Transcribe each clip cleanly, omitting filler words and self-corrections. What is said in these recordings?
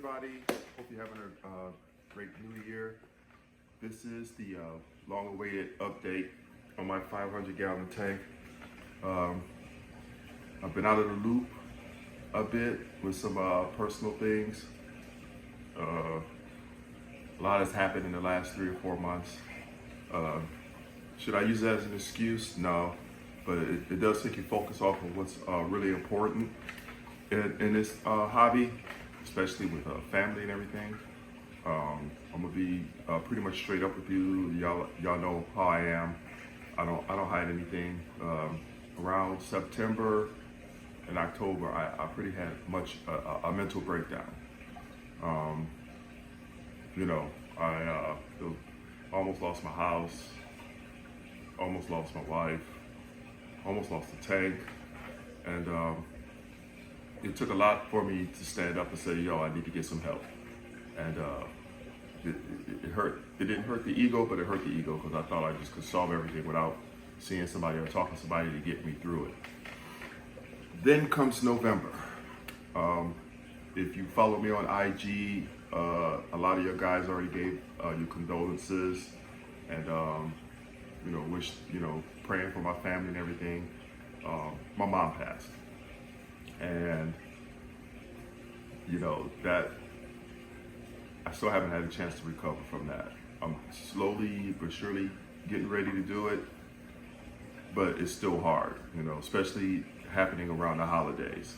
everybody. Hope you're having a great new year. This is the long-awaited update on my 500-gallon tank. I've been out of the loop a bit with some personal things. A lot has happened in the last 3 or 4 months. Should I use that as an excuse? No, but it does take you focus off of what's really important in this hobby, especially with family and everything. I'm gonna be pretty much straight up with you. Y'all know how I am. I don't hide anything. Around September and October, I pretty had a mental breakdown. I almost lost my house, almost lost my wife, almost lost the tank, and it took a lot for me to stand up and say, yo, I need to get some help. And it hurt. It didn't hurt the ego, but it hurt the ego because I thought I just could solve everything without seeing somebody or talking to somebody to get me through it. Then comes November. If you follow me on IG, a lot of your guys already gave your condolences and praying for my family and everything. My mom passed, and that I still haven't had a chance to recover from that. I'm slowly but surely getting ready to do it, but it's still hard, especially happening around the holidays.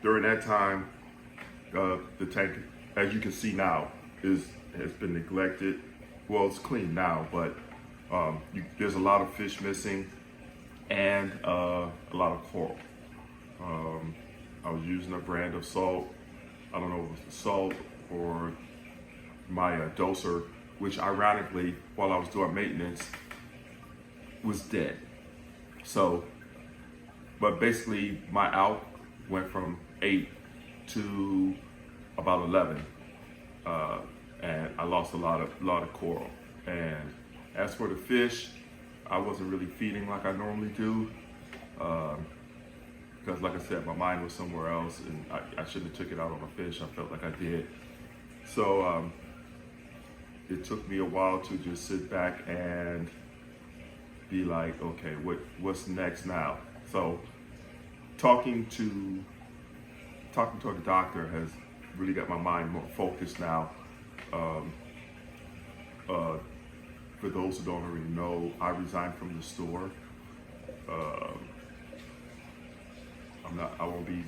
During that time, the tank, as you can see now, has been neglected. Well, it's clean now, but there's a lot of fish missing and a lot of coral. I was using a brand of salt. I don't know if it was the salt or my doser, which ironically, while I was doing maintenance, was dead. So, but basically my alk went from 8 to about 11, and I lost a lot of coral. And as for the fish, I wasn't really feeding like I normally do, because like I said, my mind was somewhere else, and I shouldn't have took it out on the fish. I felt like I did. So it took me a while to just sit back and be like, okay, what's next now? So talking to a doctor has really got my mind more focused now. For those who don't already know, I resigned from the store. I won't be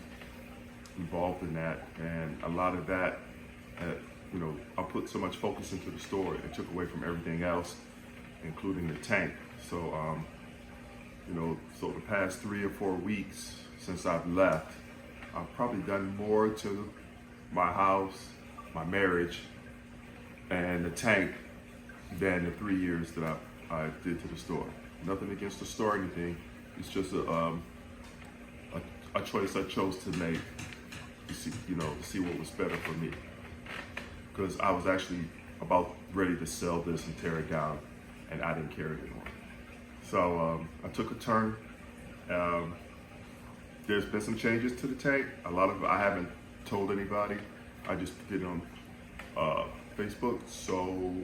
involved in that, and a lot of that, I put so much focus into the store, it took away from everything else, including the tank. So, so the past 3 or 4 weeks since I've left, I've probably done more to my house, my marriage, and the tank than the 3 years that I did to the store. Nothing against the store or anything. It's just a choice I chose to make to see what was better for me. Because I was actually about ready to sell this and tear it down, and I didn't care anymore. So I took a turn. There's been some changes to the tank. A lot of it I haven't told anybody. I just did it on Facebook. So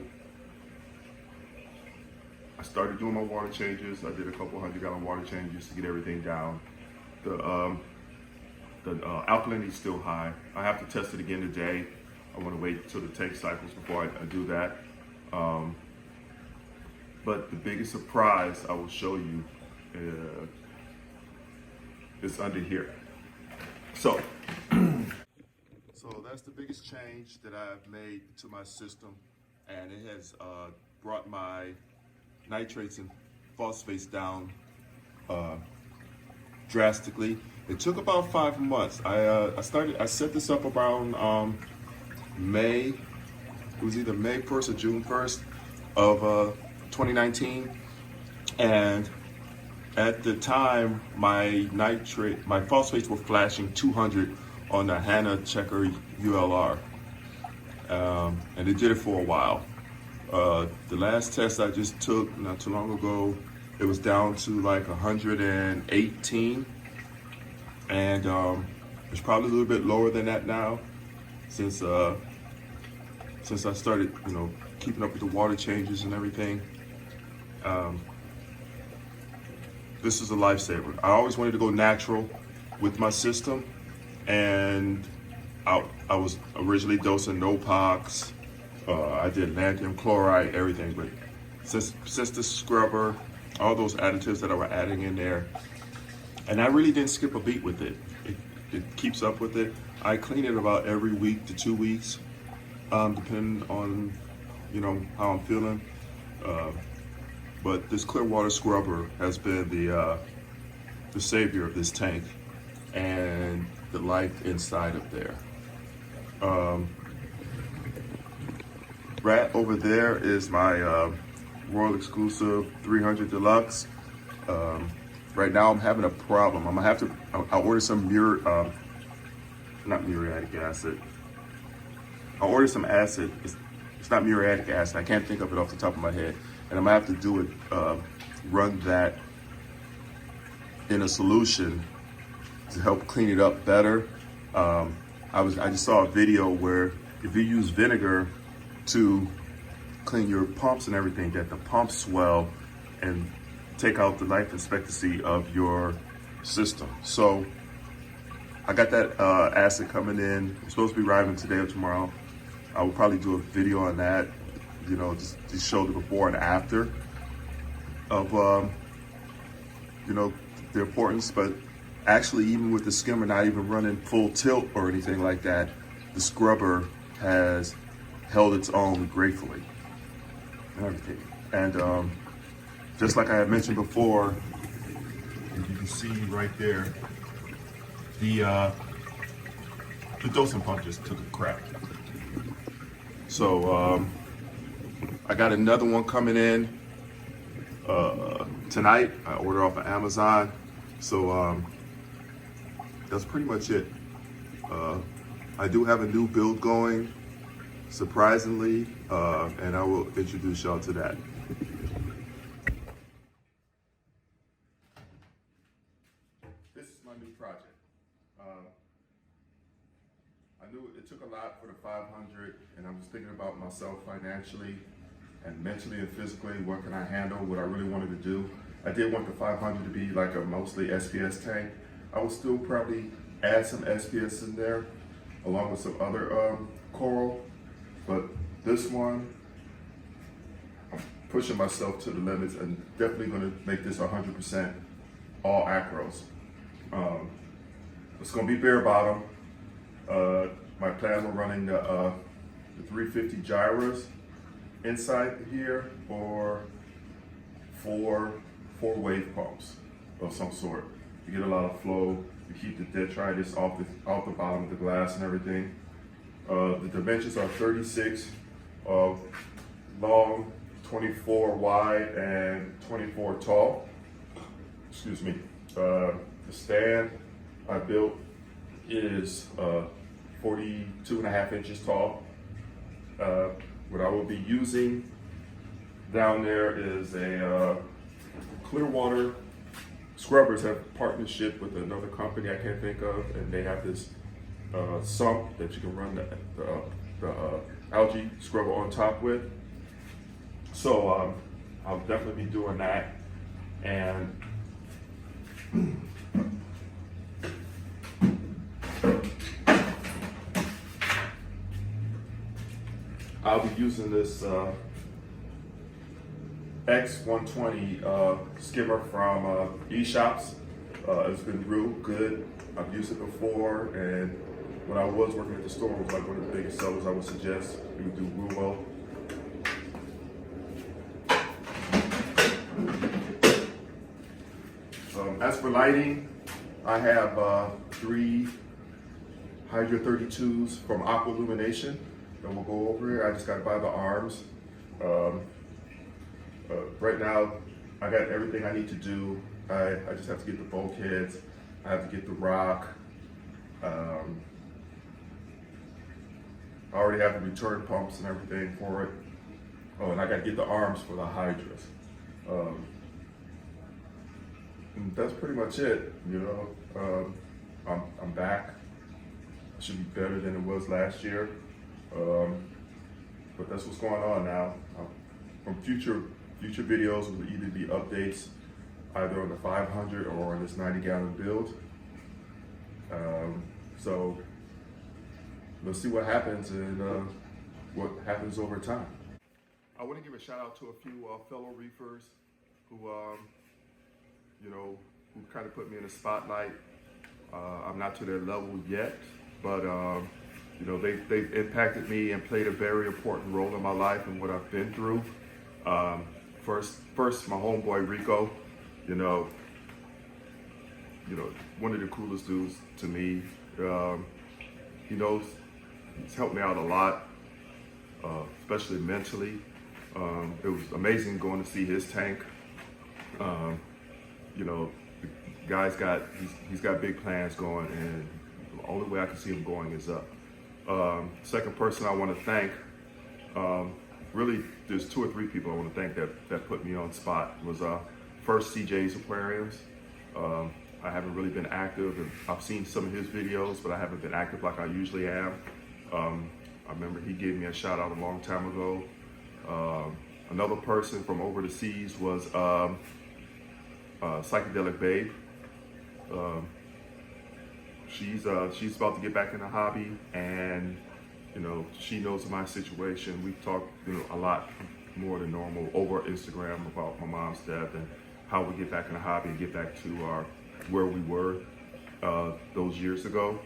I started doing my water changes. I did a couple 100-gallon water changes to get everything down. The alkalinity is still high. I have to test it again today. I want to wait until the tank cycles before I do that. But the biggest surprise I will show you is under here. So that's the biggest change that I've made to my system, and it has brought my nitrates and phosphates down drastically. It took about 5 months. I set this up around May. It was either May 1st or June 1st of 2019, and at the time my phosphates were flashing 200 on the HANA Checker ULR, and it did it for a while. The last test I just took not too long ago, it was down to like 118, and it's probably a little bit lower than that now. since I started, keeping up with the water changes and everything. This is a lifesaver. I always wanted to go natural with my system, and I was originally dosing no-pox. I did lanthanum chloride, everything, but since the scrubber, all those additives that I were adding in there, and I really didn't skip a beat with it. It keeps up with it. I clean it about every week to 2 weeks, depending on how I'm feeling. But this clear water scrubber has been the savior of this tank and the life inside of there. Right over there is my Royal Exclusive 300 Deluxe. Right now I'm having a problem. I'm gonna have to, I ordered some not muriatic acid. I ordered some acid. It's not muriatic acid. I can't think of it off the top of my head. And I'm gonna have to do it, run that in a solution to help clean it up better. I just saw a video where if you use vinegar to clean your pumps and everything, that the pumps swell and take out the life expectancy of your system. So I got that acid coming in. It's supposed to be arriving today or tomorrow. I will probably do a video on that, just show the before and after of, the importance. But actually, even with the skimmer not even running full tilt or anything like that, the scrubber has held its own gratefully and everything. And just like I had mentioned before, as you can see right there, the dosing pump just took a crap. So I got another one coming in tonight. I ordered off of Amazon. So that's pretty much it. I do have a new build going, surprisingly, and I will introduce y'all to that. This is my new project. I knew it took a lot for the 500, and I was thinking about myself financially and mentally and physically. What can I handle? What I really wanted to do. I did want the 500 to be like a mostly SPS tank. I will still probably add some SPS in there, along with some other coral. But this one, I'm pushing myself to the limits and definitely going to make this 100% all acros. It's going to be bare bottom. My plans were running the 350 gyros inside here, or four wave pumps of some sort. You get a lot of flow. You keep the detritus off the bottom of the glass and everything. The dimensions are 36 long, 24 wide, and 24 tall. Excuse me. The stand I built is 42.5 inches tall. What I will be using down there is a Clearwater Scrubbers have partnership with another company I can't think of, and they have this sump that you can run the algae scrubber on top with. So I'll definitely be doing that, and I'll be using this X120 skimmer from eShops. It's been real good. I've used it before, and when I was working at the store, it was like one of the biggest sellers. I would suggest it would do real well. As for lighting, I have 3 Hydra 32s from Aqua Illumination that we'll go over here. I just got to buy the arms. Right now, I got everything I need to do. I just have to get the bulkheads. I have to get the rock. I already have the return pumps and everything for it. Oh, and I got to get the arms for the hydras. And that's pretty much it. I'm back. It should be better than it was last year. But that's what's going on now. From future videos will either be updates either on the 500 or on this 90-gallon build. So let's see what happens and what happens over time. I want to give a shout out to a few fellow reefers who, who kind of put me in the spotlight. I'm not to their level yet, but they've impacted me and played a very important role in my life and what I've been through. First, my homeboy Rico, one of the coolest dudes to me. He's helped me out a lot, especially mentally. It was amazing going to see his tank. The guy's he's got big plans going, and the only way I can see him going is up. Second person I want to thank, really there's 2 or 3 people I want to thank that put me on spot, was first CJ's Aquariums. I haven't really been active, and I've seen some of his videos, but I haven't been active like I usually am. I remember he gave me a shout out a long time ago. Another person from over the seas was Psychedelic Babe. She's about to get back in the hobby, and she knows my situation. We've talked a lot more than normal over Instagram about my mom's death and how we get back in the hobby and get back to where we were those years ago.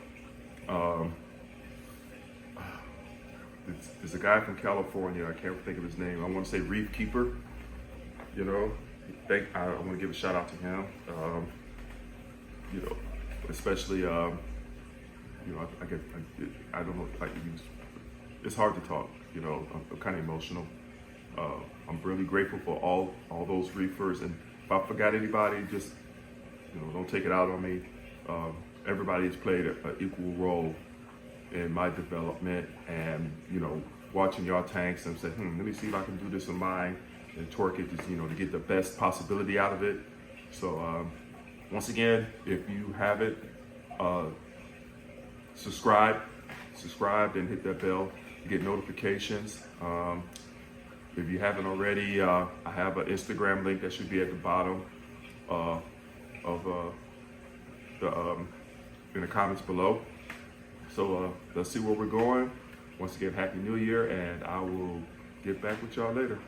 There's a guy from California, I can't think of his name. I want to say Reef Keeper. I want to give a shout out to him. Especially I don't know, it's hard to talk. I'm kind of emotional. I'm really grateful for all those reefers, and if I forgot anybody, just don't take it out on me. Everybody has played an equal role in my development, and watching y'all tanks and say, let me see if I can do this in mine and torque it to get the best possibility out of it. So once again, if you haven't subscribed and hit that bell to get notifications. If you haven't already, I have an Instagram link that should be at the bottom in the comments below. So let's see where we're going. Once again, Happy New Year, and I will get back with y'all later.